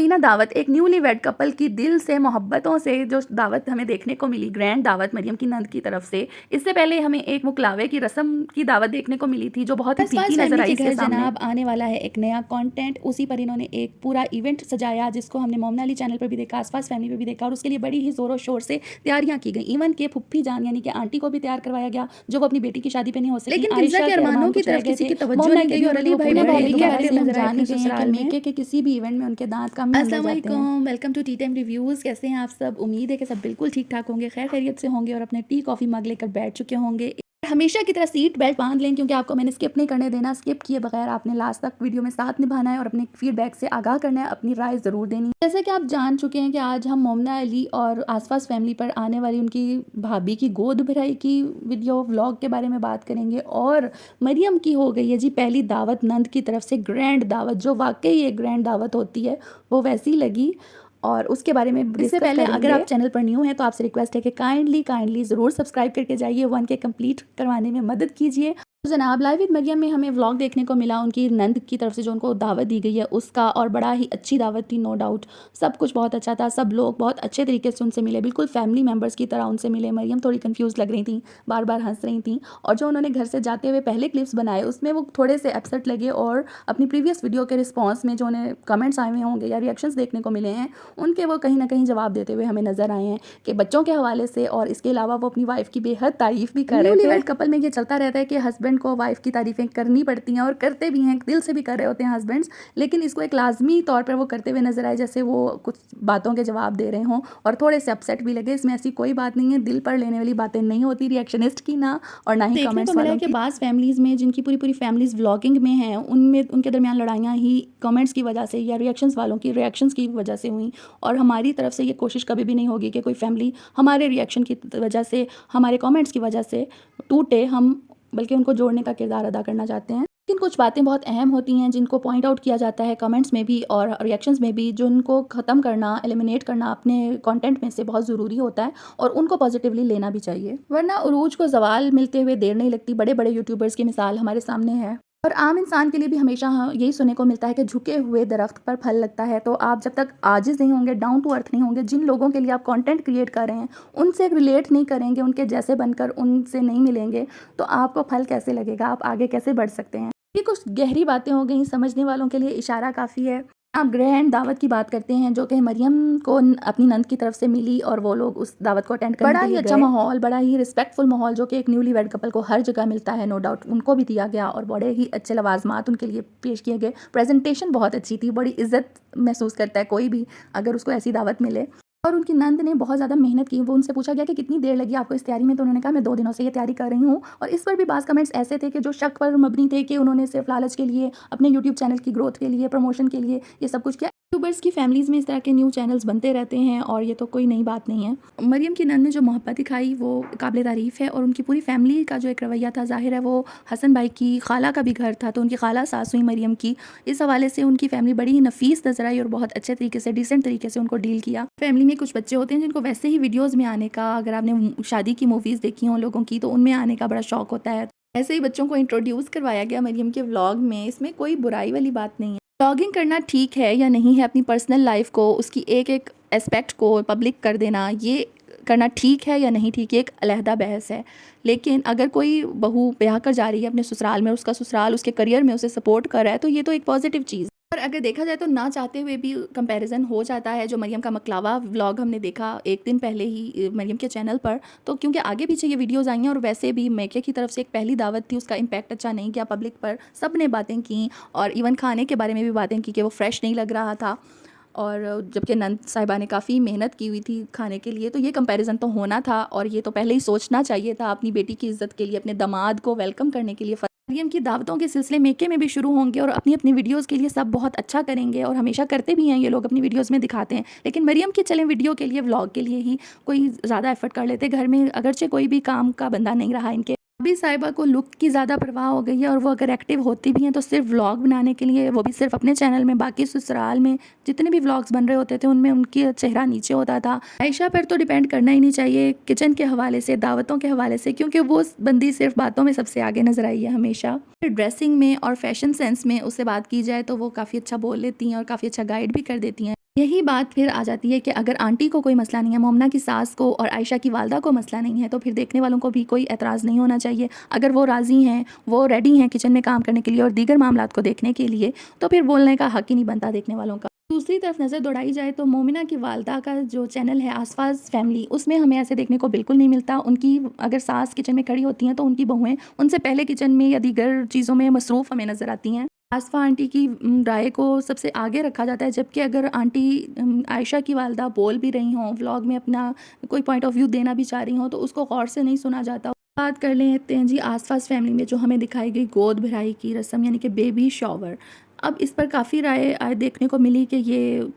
हुई ना दावत, एक न्यूली वेड कपल की दिल से मोहब्बतों से जो दावत हमें देखने को मिली, ग्रैंड दावत मरियम की नंद की तरफ से। इससे पहले हमें एक मुकलावे की रस्म की दावत देखने को मिली थी जो बहुत ही फीकी नजर आई। के घर जनाब आने वाला है एक नया कंटेंट, उसी पर इन्होंने एक पूरा इवेंट सजाया जिसको हमने मोमना अली चैनल पर भी देखा, आसपास फैमिली पर भी देखा, और उसके लिए बड़ी ही जोरों शोर से तैयारियां की गई। इवन के फुफ्फी जान यानी कि आंटी को भी तैयार करवाया गया जो वो अपनी बेटी की शादी पे नहीं हो सकी, लेकिन आयशा किंजा के अरमानों की तरफ किसी की तवज्जो नहीं गई और अली भाई ने भाभी के आते नजर आए थे ससुराल में। मेके के किसी भी इवेंट में उनके दांत कम नहीं हो जाते हैं। Welcome to tea time reviews. कैसे हैं आप सब? उम्मीद है कि सब बिल्कुल ठीक ठाक होंगे, खैर खैरियत से होंगे और अपने टी कॉफ़ी मग लेकर बैठ चुके होंगे। हमेशा की तरह सीट बेल्ट बांध लें क्योंकि आपको मैंने स्किप नहीं करने देना। स्किप किए बगैर आपने लास्ट तक वीडियो में साथ निभाना है और अपने फीडबैक से आगाह करना है, अपनी राय ज़रूर देनी है। जैसे कि आप जान चुके हैं कि आज हम मोमना अली और आसपास फैमिली पर आने वाली उनकी भाभी की गोद भराई की वीडियो व्लॉग के बारे में बात करेंगे। और मरियम की हो गई है जी पहली दावत नंद की तरफ से, ग्रैंड दावत, जो वाकई एक ग्रैंड दावत होती है वो वैसी लगी, और उसके बारे में इससे पहले अगर आप चैनल पर न्यू हैं तो आपसे रिक्वेस्ट है कि काइंडली ज़रूर सब्सक्राइब करके जाइए, 1K कंप्लीट करवाने में मदद कीजिए। तो जनाब लाइव विद मरियम में हमें व्लॉग देखने को मिला उनकी नंद की तरफ से जो उनको दावत दी गई है उसका, और बड़ा ही अच्छी दावत थी, नो डाउट। सब कुछ बहुत अच्छा था, सब लोग बहुत अच्छे तरीके से उनसे मिले, बिल्कुल फैमिली मेम्बर्स की तरह उनसे मिले। मरियम थोड़ी कंफ्यूज लग रही थी, बार बार हंस रही थी, और जो उन्होंने घर से जाते हुए पहले क्लिप्स बनाए उसमें वो थोड़े से अपसेट लगे, और अपनी प्रीवियस वीडियो के रिस्पॉन्स में जो उन्हें कमेंट्स आए हुए होंगे या रिएक्शंस देखने को मिले हैं उनके वो कहीं ना कहीं जवाब देते हुए हमें नजर आए हैं कि बच्चों के हवाले से, और इसके अलावा वो अपनी वाइफ की बेहद तारीफ भी कर रहे थे। कपल में ये चलता रहता है कि हस्बैंड को वाइफ की तारीफें करनी पड़ती हैं और करते भी हैं, दिल से भी कर रहे होते हैं हस्बैंड्स, लेकिन इसको एक लाजमी तौर पर वो करते हुए नजर आए जैसे वो कुछ बातों के जवाब दे रहे हों, और थोड़े से अपसेट भी लगे। इसमें ऐसी कोई बात नहीं है, दिल पर लेने वाली बातें नहीं होती रिएक्शनिस्ट की ना, और ना ही कमेंट्स वालों की। बाज़ फैमिलीज में जिनकी पूरी पूरी फैमिलीज व्लॉगिंग में हैं उनमें उनके दरमियान लड़ाइयाँ ही कमेंट्स की वजह से या रिएक्शंस वालों की रिएक्शंस की वजह से हुई, और हमारी तरफ से ये कोशिश कभी भी नहीं होगी कि कोई फैमिली हमारे रिएक्शन की वजह से, हमारे कमेंट्स की वजह से टूटे, हम बल्कि उनको जोड़ने का किरदार अदा करना चाहते हैं। लेकिन कुछ बातें बहुत अहम होती हैं जिनको पॉइंट आउट किया जाता है कमेंट्स में भी और रिएक्शंस में भी, जो उनको ख़त्म करना, एलिमिनेट करना अपने कंटेंट में से बहुत ज़रूरी होता है, और उनको पॉजिटिवली लेना भी चाहिए, वरना उरूज को ज़वाल मिलते हुए देर नहीं लगती। बड़े बड़े यूट्यूबर्स की मिसाल हमारे सामने है, और आम इंसान के लिए भी हमेशा यही सुनने को मिलता है कि झुके हुए दरख्त पर फल लगता है। तो आप जब तक आजिज़ नहीं होंगे, डाउन टू अर्थ नहीं होंगे, जिन लोगों के लिए आप कंटेंट क्रिएट कर रहे हैं उनसे रिलेट नहीं करेंगे, उनके जैसे बनकर उनसे नहीं मिलेंगे, तो आपको फल कैसे लगेगा, आप आगे कैसे बढ़ सकते हैं। ये कुछ गहरी बातें हो गई, समझने वालों के लिए इशारा काफ़ी है। आप ग्रैंड दावत की बात करते हैं जो कि मरियम को अपनी नंद की तरफ से मिली, और वो लोग उस दावत को अटेंड करने के लिए बड़ा ही अच्छा माहौल, बड़ा ही रिस्पेक्टफुल माहौल जो कि एक न्यूली वेड कपल को हर जगह मिलता है, नो डाउट, उनको भी दिया गया, और बड़े ही अच्छे लवाजमात उनके लिए पेश किए गए। प्रेजेंटेशन बहुत अच्छी थी, बड़ी इज्जत महसूस करता है कोई भी अगर उसको ऐसी दावत मिले। और उनकी नंद ने बहुत ज़्यादा मेहनत की। वो उनसे पूछा गया कि कितनी देर लगी आपको इस तैयारी में, तो उन्होंने कहा मैं 2 दिनों से ये तैयारी कर रही हूँ। और इस पर भी बाज़ कमेंट्स ऐसे थे कि जो शक पर मबनी थे कि उन्होंने सिर्फ लालच के लिए, अपने यूट्यूब चैनल की ग्रोथ के लिए, प्रमोशन के लिए ये सब कुछ किया। यूट्यूबर्स की फैमिलीज़ में इस तरह के न्यू चैनल्स बनते रहते हैं और ये तो कोई नई बात नहीं है। मरियम की नंद ने जो मोहब्बत दिखाई वो काबिल तारीफ़ है, और उनकी पूरी फैमिली का जो एक रवैया था, ज़ाहिर है वो हसन भाई की खाला का भी घर था, तो उनकी खाला सास हुई मरियम की, इस हवाले से उनकी फैमिली बड़ी ही नफीस नजर आई और बहुत अच्छे तरीके से, डिसेंट तरीके से उनको डील किया। फैमिली में कुछ बच्चे होते हैं जिनको वैसे ही वीडियोज़ में आने का, अगर आपने शादी की मूवीज़ देखी हों लोगों की, तो उनमें आने का बड़ा शौक होता है। ऐसे ही बच्चों को इंट्रोड्यूस करवाया गया मरियम के व्लॉग में, इसमें कोई बुराई वाली बात नहीं है। व्लॉगिंग करना ठीक है या नहीं है, अपनी पर्सनल लाइफ को, उसकी एक एक एस्पेक्ट को पब्लिक कर देना, ये करना ठीक है या नहीं ठीक, ये एक अलहदा बहस है। लेकिन अगर कोई बहू ब्याह कर जा रही है अपने ससुराल में, उसका ससुराल उसके करियर में उसे सपोर्ट कर रहा है, तो ये तो एक पॉजिटिव चीज़। और अगर देखा जाए तो ना चाहते हुए भी कंपैरिजन हो जाता है। जो मरियम का मकलावा व्लॉग हमने देखा एक दिन पहले ही मरियम के चैनल पर, तो क्योंकि आगे पीछे ये वीडियोस आई हैं, और वैसे भी मेके की तरफ से एक पहली दावत थी, उसका इम्पैक्ट अच्छा नहीं किया पब्लिक पर, सब ने बातें की, और इवन खाने के बारे में भी बातें की कि वो फ्रेश नहीं लग रहा था, और जबकि नंद साहिबा ने काफ़ी मेहनत की हुई थी खाने के लिए, तो ये कंपैरिजन तो होना था, और ये तो पहले ही सोचना चाहिए था अपनी बेटी की इज्जत के लिए, अपने दामाद को वेलकम करने के लिए। मरियम की दावतों के सिलसिले मेके में भी शुरू होंगे, और अपनी अपनी वीडियोस के लिए सब बहुत अच्छा करेंगे, और हमेशा करते भी हैं, ये लोग अपनी वीडियोस में दिखाते हैं। लेकिन मरियम की चलें वीडियो के लिए, व्लॉग के लिए ही कोई ज़्यादा एफर्ट कर लेते घर में, अगरचे कोई भी काम का बंदा नहीं रहा इनके। अभी साहिबा को लुक की ज़्यादा परवाह हो गई है, और वो अगर एक्टिव होती भी हैं तो सिर्फ व्लॉग बनाने के लिए, वो भी सिर्फ अपने चैनल में। बाकी ससुराल में जितने भी व्लॉग्स बन रहे होते थे उनमें उनकी चेहरा नीचे होता था। आयशा पर तो डिपेंड करना ही नहीं चाहिए किचन के हवाले से, दावतों के हवाले से, क्योंकि वो बंदी सिर्फ बातों में सबसे आगे नजर आई है हमेशा। ड्रेसिंग में और फैशन सेंस में उससे बात की जाए तो वो काफ़ी अच्छा बोल लेती हैं और काफ़ी अच्छा गाइड भी कर देती हैं। यही बात फिर आ जाती है कि अगर आंटी को कोई मसला नहीं है, मोमना की सास को और आयशा की वालदा को मसला नहीं है, तो फिर देखने वालों को भी कोई एतराज़ नहीं होना चाहिए। अगर वो राज़ी हैं, वो रेडी हैं किचन में काम करने के लिए और दीगर मामलात को देखने के लिए, तो फिर बोलने का हक़ ही नहीं बनता देखने वालों का। दूसरी तरफ नज़र दौड़ाई जाए तो मोमिना की वालदा का जो चैनल है आसपास फैमिली, उसमें हमें ऐसे देखने को बिल्कुल नहीं मिलता। उनकी अगर सास किचन में खड़ी होती हैं तो उनकी बहुएँ उनसे पहले किचन में या दीगर चीज़ों में मसरूफ़ हमें नज़र आती हैं। आसफ़ा आंटी की राय को सबसे आगे रखा जाता है, जबकि अगर आंटी आयशा की वालदा बोल भी रही हों, व्लॉग में अपना कोई पॉइंट ऑफ व्यू देना भी चाह रही हों, तो उसको गौर से नहीं सुना जाता। बात कर लेते हैं जी आसपास फैमिली में जो हमें दिखाई गई गोद भराई की रस्म, यानी कि बेबी शॉवर। अब इस पर काफ़ी राय देखने को मिली कि ये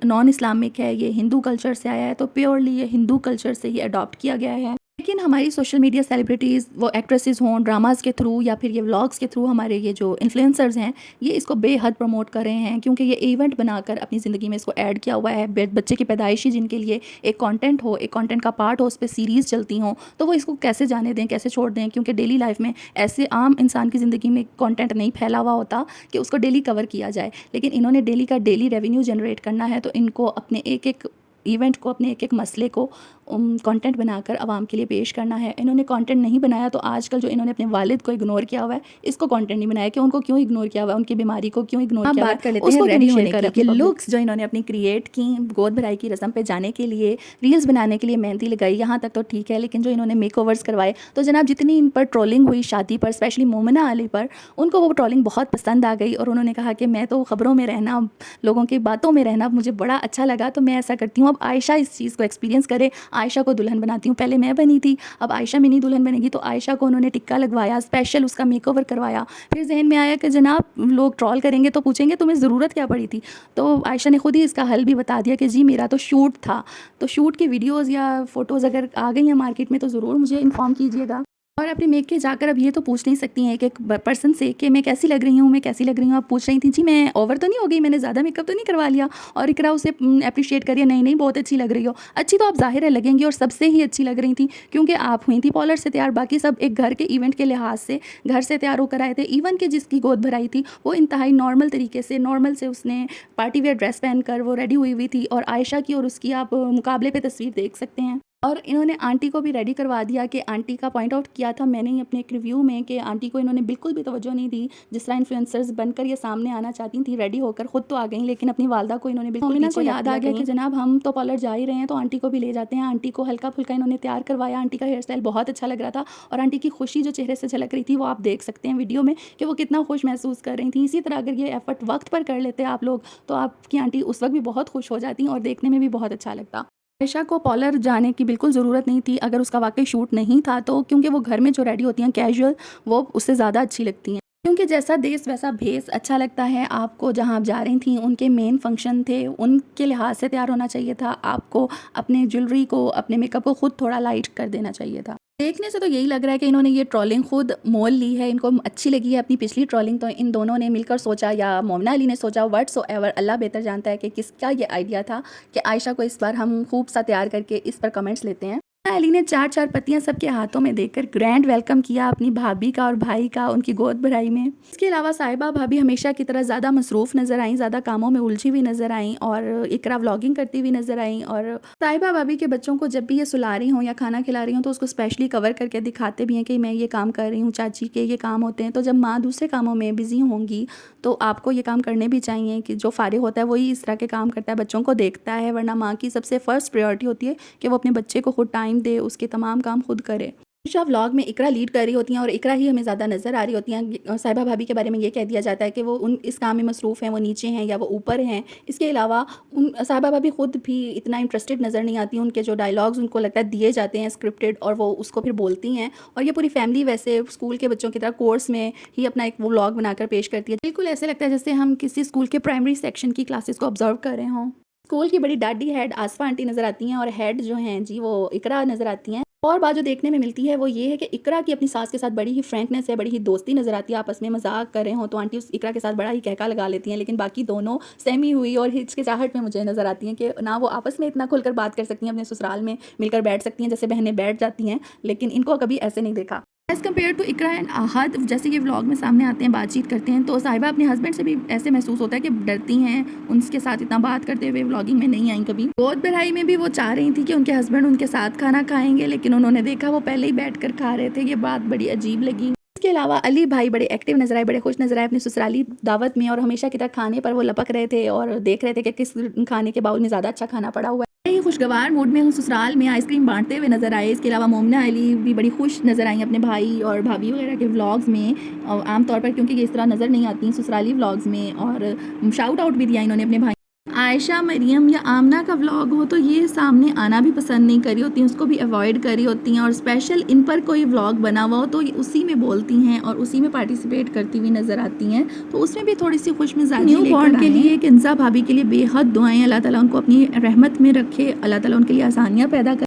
नॉन इस्लामिक है, ये हिंदू कल्चर से आया है, तो प्योरली ये हिंदू कल्चर से ही अडॉप्ट किया गया है। लेकिन हमारी सोशल मीडिया सेलिब्रिटीज़, वो एक्ट्रेसेस हों ड्रामाज़ के थ्रू या फिर ये व्लॉग्स के थ्रू, हमारे ये जो इन्फ्लुएंसर्स हैं, ये इसको बेहद प्रमोट कर रहे हैं, क्योंकि ये इवेंट बनाकर अपनी ज़िंदगी में इसको ऐड किया हुआ है। बच्चे की पैदाइशी जिनके लिए एक कंटेंट हो, एक कंटेंट का पार्ट हो, उस पर सीरीज़ चलती हों, तो वो इसको कैसे जाने दें, कैसे छोड़ दें, क्योंकि डेली लाइफ में ऐसे आम इंसान की ज़िंदगी में कंटेंट नहीं फैला हुआ होता कि उसको डेली कवर किया जाए। लेकिन इन्होंने डेली का डेली रेवेन्यू जनरेट करना है, तो इनको अपने एक एक इवेंट को, अपने एक एक मसले को कंटेंट बनाकर आवाम के लिए पेश करना है। इन्होंने कंटेंट नहीं बनाया तो आजकल जो इन्होंने अपने वालिद को इग्नोर किया हुआ है, इसको कंटेंट नहीं बनाया कि उनको क्यों इग्नोर किया हुआ है, उनकी बीमारी को क्यों इग्नोर किया हुआ है। बात कर लेते हैं रेडी होने की कि लुक्स जो इन्होंने अपनी क्रिएट की गोद भराई की रस्म पे जाने के लिए, रील्स बनाने के लिए मेहंदी लगाई, यहाँ तक तो ठीक है, लेकिन जो इन्होंने मेकओवर्स करवाए, तो जनाब जितनी इन पर ट्रोलिंग हुई शादी पर, स्पेशली मोमिना अली पर, उनको वो ट्रोलिंग बहुत पसंद आ गई और उन्होंने कहा कि मैं तो ख़बरों में रहना, लोगों की बातों में रहना मुझे बड़ा अच्छा लगा, तो मैं ऐसा करती हूँ अब आयशा इस चीज़ को एक्सपीरियंस करे, आयशा को दुल्हन बनाती हूँ। पहले मैं बनी थी, अब आयशा मिनी दुल्हन बनेगी, तो आयशा को उन्होंने टिक्का लगवाया, स्पेशल उसका मेकओवर करवाया। फिर जहन में आया कि जनाब लोग ट्रोल करेंगे तो पूछेंगे तुम्हें ज़रूरत क्या पड़ी थी, तो आयशा ने खुद ही इसका हल भी बता दिया कि जी मेरा तो शूट था, तो शूट की वीडियोज़ या फ़ोटोज़ अगर आ गई हैं मार्केट में तो ज़रूर मुझे इन्फॉर्म कीजिएगा। और अपने मेक के जाकर अब ये तो पूछ नहीं सकती हैं एक एक पर्सन से कि मैं कैसी लग रही हूँ, मैं कैसी लग रही हूँ। आप पूछ रही थी जी मैं ओवर तो नहीं हो गई, मैंने ज़्यादा मेकअप तो नहीं करवा लिया, और इकरा उसे अप्रिशिएट करिए, नहीं नहीं बहुत अच्छी लग रही हो। अच्छी तो आप ज़ाहिर है लगेंगी, और सबसे ही अच्छी लग रही थी क्योंकि आप हुई थी पॉलर से तैयार, बाकी सब एक घर के इवेंट के लिहाज से घर से तैयार होकर आए थे। इवन के जिसकी गोद भराई थी वो इंतहाई नॉर्मल तरीके से, नॉर्मल से उसने पार्टी वेयर ड्रेस पहनकर वो रेडी हुई थी, और आयशा की और उसकी आप मुकाबले पे तस्वीर देख सकते हैं। और इन्होंने आंटी को भी रेडी करवा दिया कि आंटी का पॉइंट आउट किया था मैंने ही अपने एक रिव्यू में कि आंटी को इन्होंने बिल्कुल भी तवज्जो नहीं दी। जिस तरह इन्फ्लुएंसर्स बनकर ये सामने आना चाहती थी रेडी होकर, खुद तो आ गई लेकिन अपनी वालदा को इन्होंने बिल्कुल पीछे याद आ गया कि जनाब हम तो पार्लर जा ही रहे हैं तो आंटी को भी ले जाते हैं। आंटी को हल्का फुल्का इन्होंने तैयार करवाया, आंटी का हेयर स्टाइल बहुत अच्छा लग रहा था, और आंटी की खुशी जो चेहरे से झलक रही थी वो आप देख सकते हैं वीडियो में कि वो कितना खुश महसूस कर रही थी। इसी तरह अगर ये एफर्ट वक्त पर कर लेते आप लोग तो आपकी आंटी उस वक्त भी बहुत खुश हो जाती और देखने में भी बहुत अच्छा लगता। आयशा को पार्लर जाने की बिल्कुल ज़रूरत नहीं थी अगर उसका वाकई शूट नहीं था तो, क्योंकि वो घर में जो रेडी होती हैं कैजुअल, वो उससे ज़्यादा अच्छी लगती हैं। क्योंकि जैसा देश वैसा भेस अच्छा लगता है आपको। जहाँ आप जा रही थी उनके मेन फंक्शन थे, उनके लिहाज से तैयार होना चाहिए था आपको। अपने ज्वेलरी को, अपने मेकअप को खुद थोड़ा लाइट कर देना चाहिए था। देखने से तो यही लग रहा है कि इन्होंने ये ट्रोलिंग खुद मोल ली है, इनको अच्छी लगी है अपनी पिछली ट्रोलिंग, तो इन दोनों ने मिलकर सोचा या मोमिना अली ने सोचा, व्हाटसोएवर, अल्लाह बेहतर जानता है कि किसका ये आइडिया था कि आयशा को इस बार हम खूब सा तैयार करके इस पर कमेंट्स लेते हैं। अली ने चार चार पत्तियां सबके हाथों में देकर ग्रैंड वेलकम किया अपनी भाभी का और भाई का उनकी गोद भराई में। इसके अलावा साहिबा भाभी हमेशा की तरह ज़्यादा मसरूफ़ नज़र आई, ज़्यादा कामों में उलझी हुई नज़र आई, और इकरा व्लॉगिंग करती हुई नज़र आई। और साहिबा भाभी के बच्चों को जब भी ये सुला रही हों या खाना खिला रही हों तो उसको स्पेशली कवर करके दिखाते भी हैं कि मैं ये काम कर रही हूँ, चाची के ये काम होते हैं। तो जब माँ दूसरे कामों में बिज़ी होंगी तो आपको ये काम करने भी चाहिए कि जो फारिग होता है वही इस तरह के काम करता है, बच्चों को देखता है, वरना माँ की सबसे फर्स्ट प्रायोरिटी होती है कि वो अपने बच्चे को खुद टाइम दे, उसके तमाम काम खुद करे। हमेशा व्लॉग में इकरा लीड कर रही होती हैं और इकरा ही हमें ज़्यादा नज़र आ रही होती हैं। साहिबा भाभी के बारे में ये कह दिया जाता है कि वो उन इस काम में मसरूफ़ हैं, वो नीचे हैं या वो ऊपर हैं। इसके अलावा उन साहिबा भाभी खुद भी इतना इंटरेस्टेड नज़र नहीं आती। उनके जो डायलॉग्स उनको लगता है दिए जाते हैं स्क्रिप्टेड, और वो उसको फिर बोलती हैं। और ये पूरी फैमिली वैसे स्कूल के बच्चों की तरह कोर्स में ही अपना एक वो व्लॉग बनाकर पेश करती है। बिल्कुल ऐसे लगता है जैसे हम किसी स्कूल के प्राइमरी सेक्शन की क्लासेस को ऑब्जर्व कर रहे हों। स्कूल की बड़ी दादी हेड आसफा आंटी नज़र आती हैं और हेड जो हैं जी वो इकरा नज़र आती हैं। और बात जो देखने में मिलती है वो ये है कि इकरा की अपनी सास के साथ बड़ी ही फ्रैंकनेस है, बड़ी ही दोस्ती नज़र आती है। आपस में मजाक कर रहे हो तो आंटी उस इकरा के साथ बड़ा ही कहका लगा लेती हैं, लेकिन बाकी दोनों सहमी हुई और हिचकिचाहट में मुझे नज़र आती हैं कि ना वो आपस में इतना खुलकर बात कर सकती हैं, अपने ससुराल में मिलकर बैठ सकती हैं जैसे बहनें बैठ जाती हैं, लेकिन इनको कभी ऐसे नहीं देखा। As compare to Iqra and Ahad, जैसे ये व्लॉग में सामने आते हैं, बातचीत करते हैं, तो साहिबा अपने हस्बैंड से भी ऐसे महसूस होता है कि डरती हैं, उनके साथ इतना बात करते हुए व्लॉगिंग में नहीं आई कभी। गोद भराई में भी वो चाह रही थी कि उनके हस्बैंड उनके साथ खाना खाएंगे, लेकिन उन्होंने देखा वो पहले ही बैठ कर खा रहे थे। ये बात बड़ी अजीब लगी। इसके अलावा अली भाई बड़े एक्टिव नजर आए, बड़े खुश नजर आए अपनी ससुराली दावत में, और हमेशा की तरह खाने पर वो लपक रहे थे और देख रहे थे कि किस खाने के बाउल में ज़्यादा अच्छा खाना पड़ा हुआ है। ही खुशगवार मूड में ससुराल में आइसक्रीम बांटते हुए नजर आए। इसके अलावा मोमना अली भी बड़ी खुश नजर आई अपने भाई और भाभी वगैरह के व्लॉग्स में, और आमतौर पर क्योंकि ये इस तरह नज़र नहीं आती ससुराली व्लॉग्स में, और शाउट आउट भी दिया इन्होंने अपने भाई। आयशा, मरियम या आमना का व्लॉग हो तो ये सामने आना भी पसंद नहीं करी होती, उसको भी अवॉइड करी होती हैं, और स्पेशल इन पर कोई व्लॉग बना हुआ हो तो ये उसी में बोलती हैं और उसी में पार्टिसिपेट करती हुई नज़र आती हैं, तो उसमें भी थोड़ी सी खुशमिजाजी न्यू बॉर्न के लिए किंजा भाभी के लिए बेहद दुआएं, अल्लाह ताला उनको अपनी रहमत में रखे, अल्लाह ताला उनके लिए आसानियाँ पैदा करे।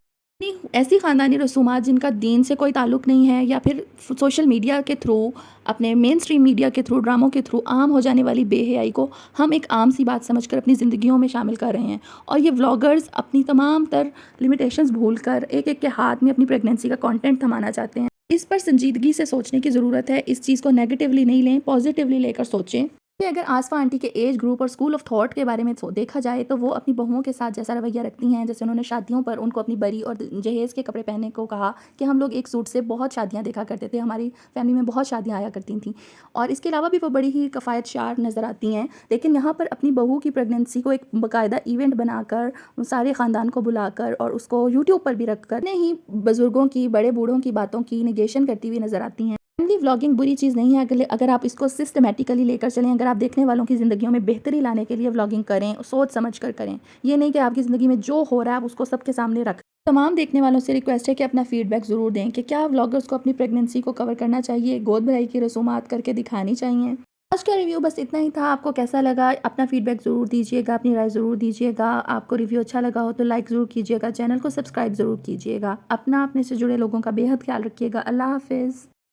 ऐसी ख़ानदानी रसूमात जिनका दीन से कोई ताल्लुक़ नहीं है, या फिर सोशल मीडिया के थ्रू, अपने मेन स्ट्रीम मीडिया के थ्रू, ड्रामों के थ्रू आम हो जाने वाली बेहयाई को हम एक आम सी बात समझकर अपनी ज़िंदगियों में शामिल कर रहे हैं, और ये व्लॉगर्स अपनी तमाम तर लिमिटेशंस भूलकर एक एक के हाथ में अपनी प्रेगनेंसी का कंटेंट थमाना चाहते हैं। इस पर संजीदगी से सोचने की ज़रूरत है। इस चीज़ को नेगेटिवली नहीं लें, पॉजिटिवली लेकर सोचें। अगर आसफा आंटी के एज ग्रुप और स्कूल ऑफ थॉट के बारे में देखा जाए तो वो अपनी बहुओं के साथ जैसा रवैया रखती हैं, जैसे उन्होंने शादियों पर उनको अपनी बरी और जहेज़ के कपड़े पहनने को कहा कि हम लोग एक सूट से बहुत शादियां देखा करते थे, हमारी फैमिली में बहुत शादियां आया करती थी, और इसके अलावा भी वो बड़ी ही कफ़ायत शार नज़र आती हैं। लेकिन यहाँ पर अपनी बहू की प्रेगनेंसी को एक बाकायदा इवेंट बनाकर, सारे ख़ानदान को बुलाकर और उसको यूट्यूब पर भी रखकर ही बुज़ुर्गों की, बड़े बूढ़ों की बातों की निगेशन करती हुई नज़र आती हैं। फैमिली व्लॉगिंग बुरी चीज़ नहीं है, अगर आप इसको सिस्टमेटिकली लेकर चलें, अगर आप देखने वालों की ज़िंदगियों में बेहतरी लाने के लिए व्लॉगिंग करें, सोच समझ कर करें। ये नहीं कि आपकी ज़िंदगी में जो हो रहा है आप उसको सबके सामने रखें। तमाम देखने वालों से रिक्वेस्ट है कि अपना फीडबैक ज़रूर दें कि क्या व्लॉगर्स को अपनी प्रेगनेंसी को कवर करना चाहिए, गोद भराई की रसूमात करके दिखानी चाहिए। आज का रिव्यू बस इतना ही था। आपको कैसा लगा अपना फीडबैक ज़रूर दीजिएगा, अपनी राय ज़रूर दीजिएगा। आपको रिव्यू अच्छा लगा हो तो लाइक ज़रूर कीजिएगा, चैनल को सब्सक्राइब ज़रूर कीजिएगा। अपने से जुड़े लोगों का बेहद ख्याल रखिएगा। अल्लाह हाफिज़।